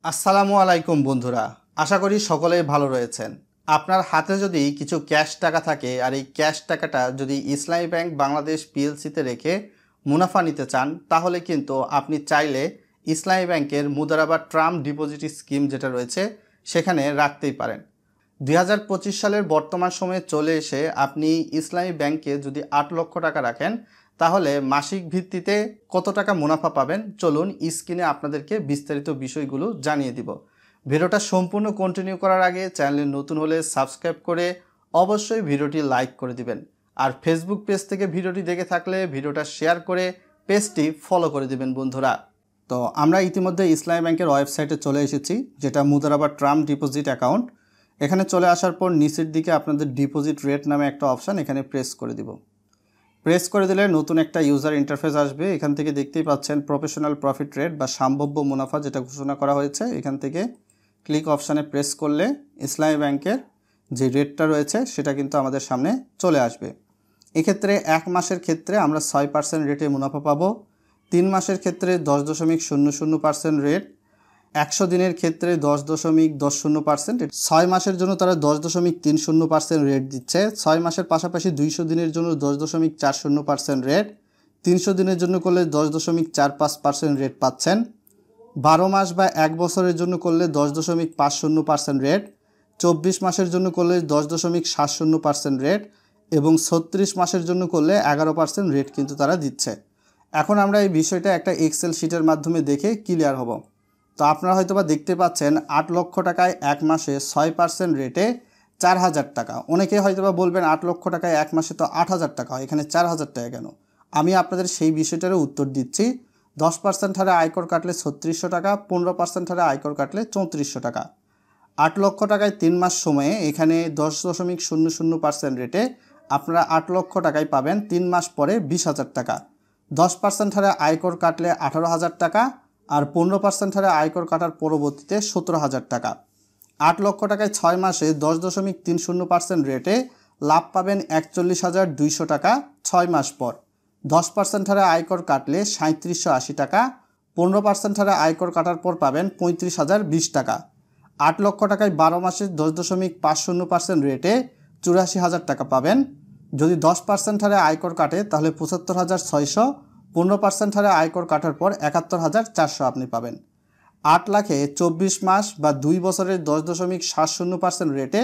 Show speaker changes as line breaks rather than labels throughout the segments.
আসসালামু আলাইকুম বন্ধুরা, আশা করি সকলেই ভালো রয়েছেন। আপনার হাতে যদি কিছু ক্যাশ টাকা থাকে আর এই ক্যাশ টাকাটা যদি ইসলামী ব্যাংক বাংলাদেশ পিএলসিতে রেখে মুনাফা নিতে চান, তাহলে কিন্তু আপনি চাইলে ইসলামী ব্যাংকের মুদারাবা টার্ম ডিপোজিট স্কিম যেটা রয়েছে সেখানে রাখতেই পারেন। 2025 সালের বর্তমান সময়ে চলে এসে আপনি ইসলামী ব্যাংকে যদি 8 লক্ষ টাকা রাখেন, তাহলে মাসিক ভিত্তিতে কত টাকা মুনাফা পাবেন চলুন স্ক্রিনে আপনাদেরকে বিস্তারিত বিষয়গুলো জানিয়ে দিব। ভিডিওটা সম্পূর্ণ কন্টিনিউ করার আগে চ্যানেলে নতুন হলে সাবস্ক্রাইব করে অবশ্যই ভিডিওটি লাইক করে দিবেন। আর ফেসবুক পেজ থেকে ভিডিওটি দেখে থাকলে ভিডিওটা শেয়ার করে পেজটি ফলো করে দিবেন বন্ধুরা। তো আমরা ইতিমধ্যে ইসলামী ব্যাংকের ওয়েবসাইটে চলে এসেছি, যেটা মুদারাবা টার্ম ডিপোজিট অ্যাকাউন্ট। এখানে চলে আসার পর নিচের দিকে আপনাদের ডিপোজিট রেট নামে একটা অপশান, এখানে প্রেস করে দিব। প্রেস করে দিলে নতুন একটা ইউজার ইন্টারফেস আসবে। এখান থেকে দেখতেই পাচ্ছেন প্রফেশনাল প্রফিট রেট বা সম্ভাব্য মুনাফা যেটা ঘোষণা করা হয়েছে। এখান থেকে ক্লিক অপশানে প্রেস করলে ইসলামী ব্যাংকের যে রেটটা রয়েছে সেটা কিন্তু আমাদের সামনে চলে আসবে। এক্ষেত্রে 1 মাসের ক্ষেত্রে আমরা 6% রেটে মুনাফা পাবো, 3 মাসের ক্ষেত্রে 10.00% রেট, 100 দিনের ক্ষেত্রে 10.10%, 6 মাসের জন্য তারা 10.30% রেট দিচ্ছে। 6 মাসের পাশাপাশি 200 দিনের জন্য 10.40% রেট, 300 দিনের জন্য করলে 10.45% রেট পাচ্ছেন। 12 মাস বা 1 বছরের জন্য করলে 10.50% রেট, 24 মাসের জন্য করলে 10.70% রেট এবং 36 মাসের জন্য করলে 11% রেট কিন্তু তারা দিচ্ছে। এখন আমরা এই বিষয়টা একটা এক্সেল শিটের মাধ্যমে দেখে ক্লিয়ার হব। তো আপনারা হয়তোবা দেখতে পাচ্ছেন 8 লক্ষ টাকায় 1 মাসে 6% রেটে 4000 টাকা। অনেকে হয়তোবা বলবেন 8 লক্ষ টাকায় 1 মাসে তো 8000 টাকা, এখানে 4000 টাকা কেন? আমি আপনাদের সেই বিষয়টারও উত্তর দিচ্ছি। 10% হারে আয়কর কাটলে 3600 টাকা, 15% হারে আয়কর কাটলে 3400 টাকা। 8 লক্ষ টাকায় 3 মাস সময়ে এখানে 10.00% রেটে আপনারা 8 লক্ষ টাকায় পাবেন 3 মাস পরে 20,000 টাকা। 10% হারে আয়কর কাটলে 18,000 টাকা আর 15% হারে আয়কর কাটার পরবর্তীতে 17,000 টাকা। 8 লক্ষ টাকায় 6 মাসে 10.30% রেটে লাভ পাবেন 41,200 টাকা 6 মাস পর। 10% হারে আয়কর কাটলে 3780 টাকা, 15% হারে আয়কর কাটার পর পাবেন 35,020 টাকা। 8 লক্ষ টাকায় 12 মাসে 10.50% রেটে 84,000 টাকা পাবেন। যদি 10% হারে আয়কর কাটে তাহলে 75,600, 15% হারে আয়কর কাটার পর 71,400 আপনি পাবেন। 8 লাখে 24 মাস বা 2 বছরের 10.70% রেটে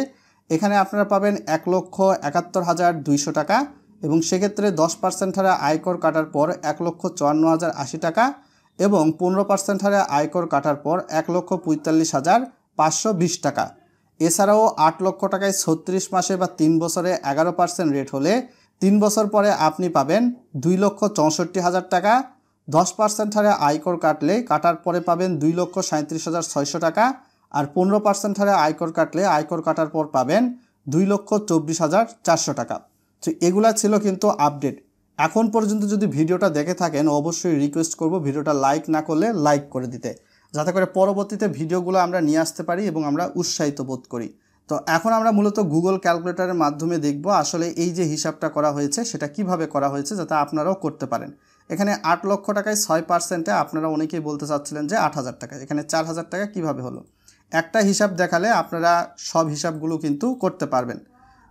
এখানে আপনারা পাবেন 1,71,200 টাকা এবং সেক্ষেত্রে 10% হারে আয়কর কাটার পর 1,54,080 টাকা এবং 15% হারে আয়কর কাটার পর 1,45,520 টাকা। এছাড়াও 8 লক্ষ টাকায় 36 মাসে বা 3 বছরে 11% রেট হলে 3 বছর পরে আপনি পাবেন 2,64,000 টাকা। 10% হারে আয়কর কাটার পরে পাবেন 2,37,600 টাকা আর 15% হারে আয়কর কাটার পর পাবেন 2,24,400 টাকা। তো এগুলা ছিল কিন্তু আপডেট। এখন পর্যন্ত যদি ভিডিওটা দেখে থাকেন অবশ্যই রিকোয়েস্ট করব ভিডিওটা লাইক না করলে লাইক করে দিতে, যাতে করে পরবর্তীতে ভিডিওগুলো আমরা নিয়ে আসতে পারি এবং আমরা উৎসাহিত বোধ করি। তো এখন আমরা মূলত গুগল ক্যালকুলেটরের মাধ্যমে দেখব আসলে এই যে হিসাবটা করা হয়েছে সেটা কিভাবে করা হয়েছে, যাতে আপনারাও করতে পারেন। এখানে 8 লক্ষ টাকায় 6%-এ আপনারা অনেকেই বলতে চাচ্ছিলেন যে 8,000 টাকা, এখানে 4,000 টাকা কিভাবে হলো? একটা হিসাব দেখালে আপনারা সব হিসাবগুলো কিন্তু করতে পারবেন।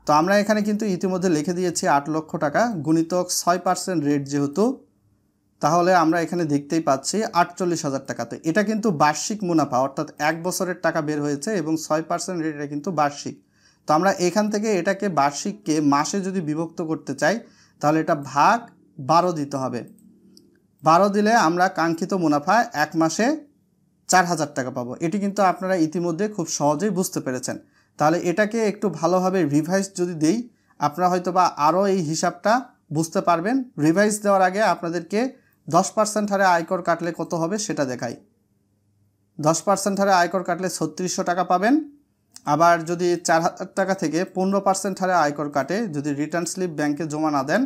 তো আমরা এখানে কিন্তু ইতিমধ্যে লিখে দিয়েছি 8 লক্ষ টাকা গুণিতক 6% রেট যেহেতু, তাহলে আমরা এখানে দেখতেই পাচ্ছি 48,000 টাকা। তো এটা কিন্তু বার্ষিক মুনাফা, অর্থাৎ 1 বছরের টাকা বের হয়েছে এবং 6% রেট, এটা কিন্তু বার্ষিক। তো আমরা এখান থেকে এটাকে বার্ষিককে মাসে যদি বিভক্ত করতে চাই তাহলে এটা ভাগ 12 দিতে হবে। 12 দিলে আমরা কাঙ্ক্ষিত মুনাফা 1 মাসে 4,000 টাকা পাবো। এটি কিন্তু আপনারা ইতিমধ্যে খুব সহজেই বুঝতে পেরেছেন। তাহলে এটাকে একটু ভালোভাবে রিভাইজ যদি দেই আপনারা হয়তো বা আরও এই হিসাবটা বুঝতে পারবেন। রিভাইজ দেওয়ার আগে আপনাদেরকে 10% হারে আয়কর কাটলে কত হবে সেটা দেখাই। 10% হারে আয়কর কাটলে 3600 টাকা পাবেন। আবার যদি 4,000 টাকা থেকে 15% হারে আয়কর কাটে, যদি রিটার্ন স্লিপ ব্যাংকে জমা না দেন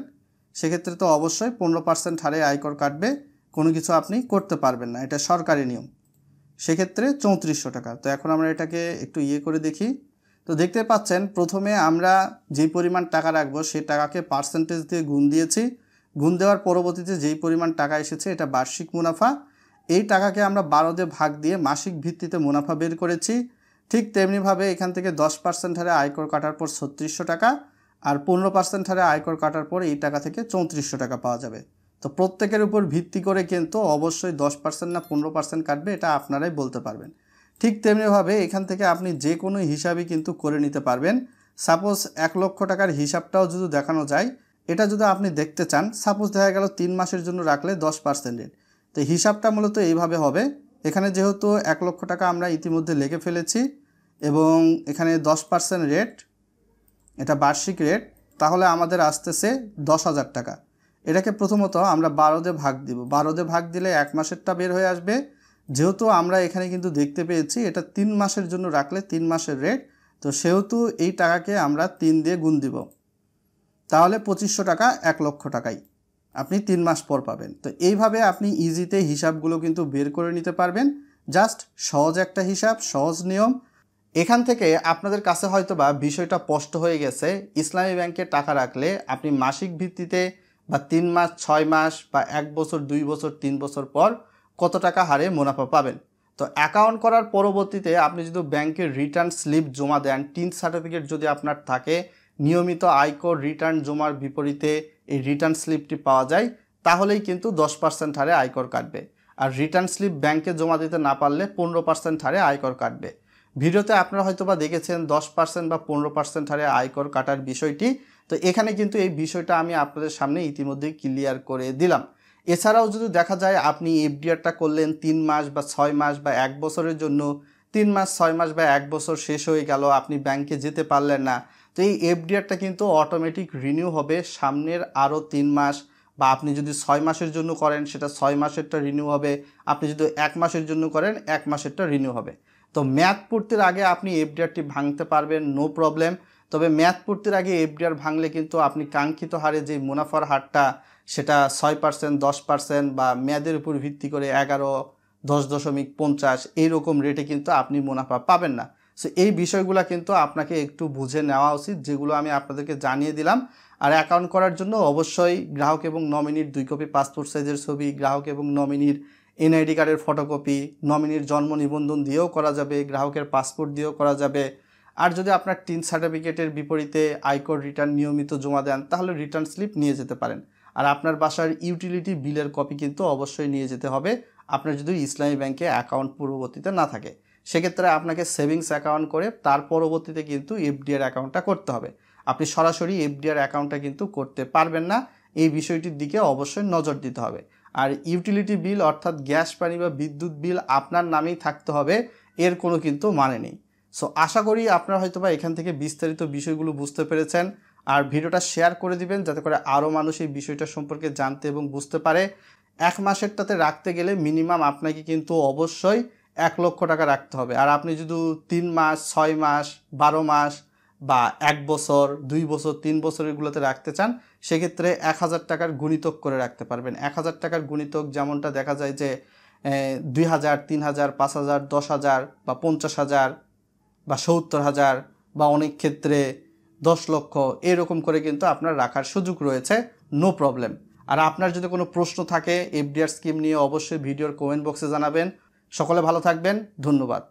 সেক্ষেত্রে তো অবশ্যই 15% হারে আয়কর কাটবে, কোনো কিছু আপনি করতে পারবেন না, এটা সরকারি নিয়ম। সেক্ষেত্রে 3400 টাকা। তো এখন আমরা এটাকে একটু করে দেখি। তো দেখতে পাচ্ছেন প্রথমে আমরা যেই পরিমাণ টাকা রাখবো সেই টাকাকে পার্সেন্টেজ দিয়ে গুণ দিয়েছি। গুণ দেওয়ার পরবর্তীতে যেই পরিমাণ টাকা এসেছে এটা বার্ষিক মুনাফা এই টাকাকে আমরা 12 দিয়ে ভাগ দিয়ে মাসিক ভিত্তিতে মুনাফা বের করেছি। ঠিক তেমনিভাবে এখান থেকে 10% হারে আয়কর কাটার পর 3600 টাকা আর 15% হারে আয়কর কাটার পর এই টাকা থেকে 3400 টাকা পাওয়া যাবে। তো প্রত্যেকের উপর ভিত্তি করে কিন্তু অবশ্যই 10% না 15% কাটবে, এটা আপনারাই বলতে পারবেন। ঠিক তেমনিভাবে এখান থেকে আপনি যে কোনো হিসাবই কিন্তু করে নিতে পারবেন। সাপোজ 1 লক্ষ টাকার হিসাবটাও যদি দেখানো যায়, এটা যদি আপনি দেখতে চান, সাপোজ দেখা গেল 3 মাসের জন্য রাখলে 10% রেট। তো হিসাবটা মূলত এইভাবে হবে। এখানে যেহেতু 1 লক্ষ টাকা আমরা ইতিমধ্যে লিখে ফেলেছি এবং এখানে 10% রেট, এটা বার্ষিক রেট, তাহলে আমাদের আসতেছে 10,000 টাকা। এটাকে প্রথমত আমরা 12 দিয়ে ভাগ দিব। 12 দিয়ে ভাগ দিলে 1 মাসেরটা বের হয়ে আসবে। যেহেতু আমরা এখানে কিন্তু দেখতে পেয়েছি এটা 3 মাসের জন্য রাখলে 3 মাসের রেট, তো সেহেতু এই টাকাকে আমরা 3 দিয়ে গুণ দিব। তাহলে 2500 টাকা 1 লক্ষ টাকাই আপনি 3 মাস পর পাবেন। তো এইভাবে আপনি ইজিতে হিসাবগুলো কিন্তু বের করে নিতে পারবেন। জাস্ট সহজ একটা হিসাব, সহজ নিয়ম। এখান থেকে আপনাদের কাছে হয়তোবা বিষয়টা স্পষ্ট হয়ে গেছে, ইসলামী ব্যাংকে টাকা রাখলে আপনি মাসিক ভিত্তিতে বা 3 মাস, 6 মাস বা 1 বছর, 2 বছর, 3 বছর পর কত টাকা হারে মুনাফা পাবেন। তো অ্যাকাউন্ট করার পরবর্তীতে আপনি যদি ব্যাংকের রিটার্ন স্লিপ জমা দেন, টিন সার্টিফিকেট যদি আপনার থাকে, নিয়মিত আয়কর রিটার্ন জমার বিপরীতে এই রিটার্ন স্লিপটি পাওয়া যায়, তাহলেই কিন্তু 10% হারে আয়কর কাটবে। আর রিটার্ন স্লিপ ব্যাংকে জমা দিতে না পারলে 15% হারে আয়কর কাটবে। ভিডিওতে আপনারা হয়তোবা দেখেছেন 10% বা 15% হারে আয়কর কাটার বিষয়টি। তো এখানে কিন্তু এই বিষয়টা আমি আপনাদের সামনে ইতিমধ্যেই ক্লিয়ার করে দিলাম। এছাড়াও যদি দেখা যায় আপনি এফডিআরটা করলেন 3 মাস বা 6 মাস বা 1 বছরের জন্য, 3 মাস, 6 মাস বা 1 বছর শেষ হয়ে গেল, আপনি ব্যাংকে যেতে পারলেন না, তো এই এফডিআরটা কিন্তু অটোমেটিক রিনিউ হবে সামনের আরও 3 মাস। বা আপনি যদি 6 মাসের জন্য করেন সেটা 6 মাসেরটা রিনিউ হবে, আপনি যদি 1 মাসের জন্য করেন 1 মাসেরটা রিনিউ হবে। তো মেয়াদ পূর্তির আগে আপনি এফডিআরটি ভাঙতে পারবেন, নো প্রবলেম। তবে মেয়াদ পূর্তির আগে এফডিআর ভাঙলে কিন্তু আপনি কাঙ্ক্ষিত হারে যে মুনাফার হারটা, সেটা 6%, 10% বা মেয়াদের উপর ভিত্তি করে 11, 10.50 এইরকম রেটে কিন্তু আপনি মুনাফা পাবেন না। সো এই বিষয়গুলো কিন্তু আপনাকে একটু বুঝে নেওয়া উচিত, যেগুলো আমি আপনাদেরকে জানিয়ে দিলাম। আর অ্যাকাউন্ট করার জন্য অবশ্যই গ্রাহক এবং নমিনির 2 কপি পাসপোর্ট সাইজের ছবি, গ্রাহক এবং নমিনির এনআইডি কার্ডের ফটোকপি, নমিনির জন্ম নিবন্ধন দিয়েও করা যাবে, গ্রাহকের পাসপোর্ট দিয়েও করা যাবে। আর যদি আপনার টিন সার্টিফিকেটের বিপরীতে আয়কর রিটার্ন নিয়মিত জমা দেন, তাহলে রিটার্ন স্লিপ নিয়ে যেতে পারেন। আর আপনার বাসার ইউটিলিটি বিলের কপি কিন্তু অবশ্যই নিয়ে যেতে হবে, আপনার যদি ইসলামী ব্যাংকে অ্যাকাউন্ট পূর্ববর্তীতে না থাকে। সেক্ষেত্রে আপনাকে সেভিংস অ্যাকাউন্ট করে তার পরবর্তীতে কিন্তু এফডিআর অ্যাকাউন্টটা করতে হবে। আপনি সরাসরি এফডিআর অ্যাকাউন্টটা কিন্তু করতে পারবেন না, এই বিষয়টির দিকে অবশ্যই নজর দিতে হবে। আর ইউটিলিটি বিল অর্থাৎ গ্যাস, পানি বা বিদ্যুৎ বিল আপনার নামেই থাকতে হবে, এর কোনো কিন্তু মানে নেই। সো আশা করি আপনারা হয়তোবা এখান থেকে বিস্তারিত বিষয়গুলো বুঝতে পেরেছেন। আর ভিডিওটা শেয়ার করে দিবেন যাতে করে আরও মানুষ এই বিষয়টা সম্পর্কে জানতে এবং বুঝতে পারে। 1 মাসেরটাতে রাখতে গেলে মিনিমাম আপনাকে কিন্তু অবশ্যই 1 লক্ষ টাকা রাখতে হবে। আর আপনি যদি 3 মাস, 6 মাস, 12 মাস বা 1 বছর, 2 বছর, 3 বছর এগুলোতে রাখতে চান, সেক্ষেত্রে 1000 টাকার গুণিতক করে রাখতে পারবেন। 1000 টাকার গুণিতক যেমনটা দেখা যায় যে 2000, 3000, 5000, 10,000 বা 50,000 বা 70,000 বা অনেক ক্ষেত্রে 10 লক্ষ, এরকম করে কিন্তু আপনার রাখার সুযোগ রয়েছে, নো প্রবলেম। আর আপনার যদি কোনো প্রশ্ন থাকে এফডিআর স্কিম নিয়ে, অবশ্যই ভিডিওর কমেন্ট বক্সে জানাবেন। সকলে ভালো থাকবেন, ধন্যবাদ।